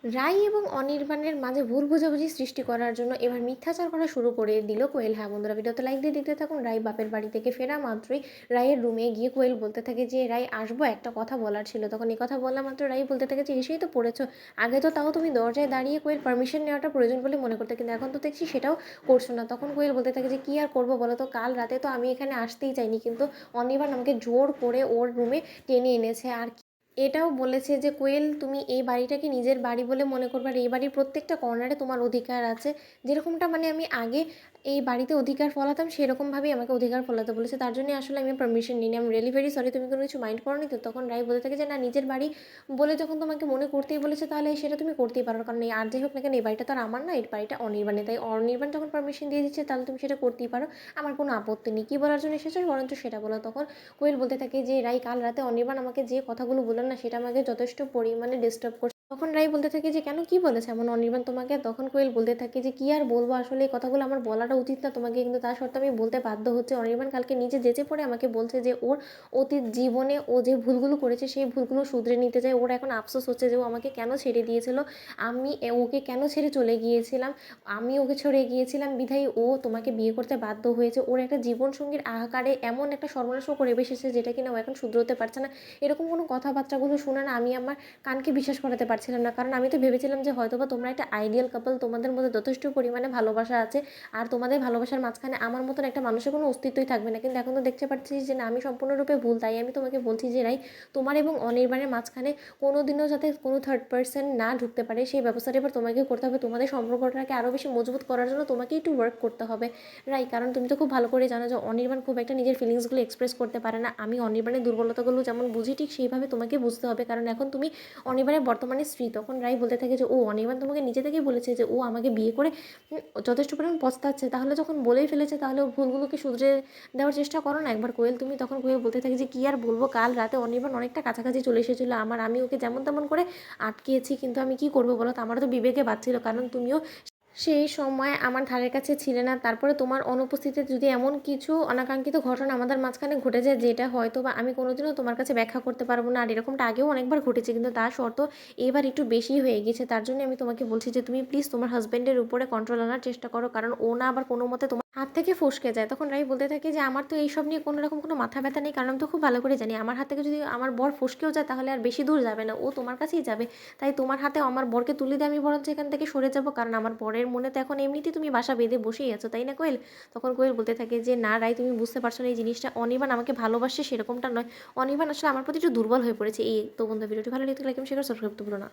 রাই এবং অনির্বাণের মাঝে ভুল বোঝাবুঝি সৃষ্টি করার জন্য এবার মিথ্যাচার করা শুরু করে দিল কোয়েল। হ্যাঁ বন্ধুরা, ভিডিওতে লাইক দিয়ে দেখতে থাকুন। রাই বাপের বাড়ি থেকে ফেরা মাত্রই রাইয়ের রুমে গিয়ে কোয়েল বলতে থাকে যে রাই আসবো, একটা কথা বলার ছিল। তখন এই কথা বললাম মাত্র রাই বলতে থাকে যে এসেই তো পড়েছো, আগে তো তাও তুমি দরজায় দাঁড়িয়ে কোয়েল পারমিশন নেওয়াটা প্রয়োজন বলে মনে করতে, কিন্তু এখন তো দেখছি সেটাও করছো না। তখন কোয়েল বলতে থাকে যে কী আর করবো বলো তো, কাল রাতে তো আমি এখানে আসতেই চাইনি, কিন্তু অনির্বাণ আমাকে জোর করে ওর রুমে টেনে এনেছে। আর এটাও বলেছে যে কোয়েল তুমি এই বাড়িটাকে নিজের বাড়ি বলে মনে করবে, আর এই বাড়ির প্রত্যেকটা কর্নারে তোমার অধিকার আছে। যেরকমটা মানে আমি আগে এই বাড়িতে অধিকার ফলাতাম সেরকমভাবেই আমাকে অধিকার ফলাতে বলেছে, তার জন্য আসলে আমি পারমিশন নিই। আমি রিয়েলি ভেরি সরি, তুমি কোনো কিছু মাইন্ড করোনি তো? তখন রাই বলে থাকে যে না, নিজের বাড়ি বলে যখন তোমাকে মনে করতেই বলেছে তাহলে সেটা তুমি করতেই পারো, কারণ এই আর যাই হোক না কেন এই বাড়িটা তো আর আমার না, এই বাড়িটা অনির্বাণে, তাই অনির্বাণ যখন পারমিশন দিয়ে দিচ্ছে তাহলে তুমি সেটা করতেই পারো, আমার কোনো আপত্তি নেই। কী বলার জন্য এসেছো বরঞ্চ সেটা বলো। তখন কোয়েল বলতে থাকে যে রাই কাল রাতে অনির্বাণ আমাকে যে কথাগুলো বললেন না, সেটা আমাকে যথেষ্ট পরিমাণে ডিস্টার্ব করছে। তখন রাই বলতে থাকে যে কেন, কি বলেছে এমন অনির্বাণ তোমাকে? তখন কোয়েল বলতে থাকে যে কি আর বলবো, আসলে এই কথাগুলো আমার বলাটা উচিত না তোমাকে, কিন্তু তা সত্ত্বেও আমি বলতে বাধ্য হচ্ছে। অনির্বাণ কালকে নিজে যেচে পড়ে আমাকে বলছে যে ওর অতীত জীবনে ও যে ভুলগুলো করেছে সেই ভুলগুলো শুধরে নিতে চায়। ওর এখন আফসোস হচ্ছে যে ও আমাকে কেন ছেড়ে দিয়েছিল, আমি ওকে কেন ছেড়ে চলে গিয়েছিলাম, আমি ওকে ছেড়ে গিয়েছিলাম বিধায় ও তোমাকে বিয়ে করতে বাধ্য হয়েছে। ওর একটা জীবনসঙ্গীর আহাকারে এমন একটা সর্বনাশও করে বসেছে যেটা কিনা ও এখন শুধরোতে পারছে না। এরকম কোনো কথাবার্তাগুলো শুনে না আমি আমার কানকে বিশ্বাস করাতে পারছিলাম না, কারণ আমি তো ভেবেছিলাম যে হয়তোবা তোমরা একটা আইডিয়াল কাপল, তোমাদের মধ্যে যথেষ্ট পরিমাণে ভালোবাসা আছে, আর তোমাদের ভালোবাসার মাঝখানে আমার মতন একটা মানুষের কোনো অস্তিত্বই থাকবে না। কিন্তু এখন তো দেখতে পাচ্ছি যে না, আমি সম্পূর্ণরূপে ভুল। তাই আমি তোমাকে বলছি যে রাই, তোমার এবং অনির্বাণের মাঝখানে কোনো দিনও যাতে কোনো থার্ড পার্সন না ঢুকতে পারে সেই ব্যবস্থাটা এবার তোমাকে করতে হবে। তোমাদের সম্পর্কটাকে আরও বেশি মজবুত করার জন্য তোমাকে একটু ওয়ার্ক করতে হবে রাই, কারণ তুমি তো খুব ভালো করে জানো যে অনির্বাণ খুব একটা নিজের ফিলিংসগুলো এক্সপ্রেস করতে পারে না। আমি অনির্বাণের দুর্বলতাগুলো যেমন বুঝি ঠিক সেইভাবে তোমাকে বুঝতে হবে, কারণ এখন তুমি অনির্বাণের বর্তমানে স্ত্রী। তখন রাই বলতে থাকে যে ও অনির্বাণ তোমাকে নিজে থেকেই বলেছে যে ও আমাকে বিয়ে করে যথেষ্ট পরিমাণ পস্তাচ্ছে, তাহলে যখন বলেই ফেলেছে তাহলে ও ভুলগুলোকে শুধরে দেওয়ার চেষ্টা করো না একবার কোয়েল তুমি। তখন কোয়েল বলতে থাকে যে কী আর বলবো, কাল রাতে অনির্বাণ অনেকটা কাছাকাছি চলে এসেছিলো আমার, আমি ওকে যেমন তেমন করে আটকিয়েছি, কিন্তু আমি কি করবো বলো তো, আমারও তো বিবেকে বাজছিল, কারণ তুমিও সেই সময় আমার ধারের কাছে ছিলে না। তারপরে তোমার অনুপস্থিতিতে যদি এমন কিছু অনাকাঙ্ক্ষিত ঘটনা আমাদের মাঝখানে ঘটে যায় যেটা হয়তো বা আমি কোনোদিনও তোমার কাছে ব্যাখ্যা করতে পারবো না, আর এরকমটা আগেও অনেকবার ঘটেছে, কিন্তু তা সত্ত্বেও এবার একটু বেশি হয়ে গেছে। তার জন্য আমি তোমাকে বলছি যে তুমি প্লিজ তোমার হাজব্যান্ডের উপরে কন্ট্রোল আনার চেষ্টা করো, কারণ ও না আবার কোনো মতে তোমার হাত থেকে ফসকে যায়। তখন রাই বলতে থাকে যে আমার তো এইসব নিয়ে কোনো রকম কোনো মাথা ব্যথা নেই, কারণ আমি তো খুব ভালো করে জানি আমার হাত থেকে যদি আমার বর ফসকেও যায় তাহলে আর বেশি দূর যাবে না, ও তোমার কাছেই যাবে। তাই তোমার হাতে আমার বরকে তুলে দিয়ে আমি বরঞ্চ এখান থেকে সরে যাব, কারণ আমার বরের মনে তো এখন এমনিতেই তুমি বাসা বেঁধে বসেই আছো, তাই না কোয়েল? তখন কোয়েল বলতে থাকে যে না রাই, তুমি বুঝতে পারছো না এই জিনিসটা, অনির্বাণ আমাকে ভালোবাসে সেরকমটা নয়, অনির্বাণ আসলে আমার প্রতি একটু দুর্বল হয়ে পড়েছে। এই তো বন্ধু, ভিডিওটি ভালো লেগে থাকলে লাইক এবং শেয়ার, সাবস্ক্রাইব করতে ভুলো না।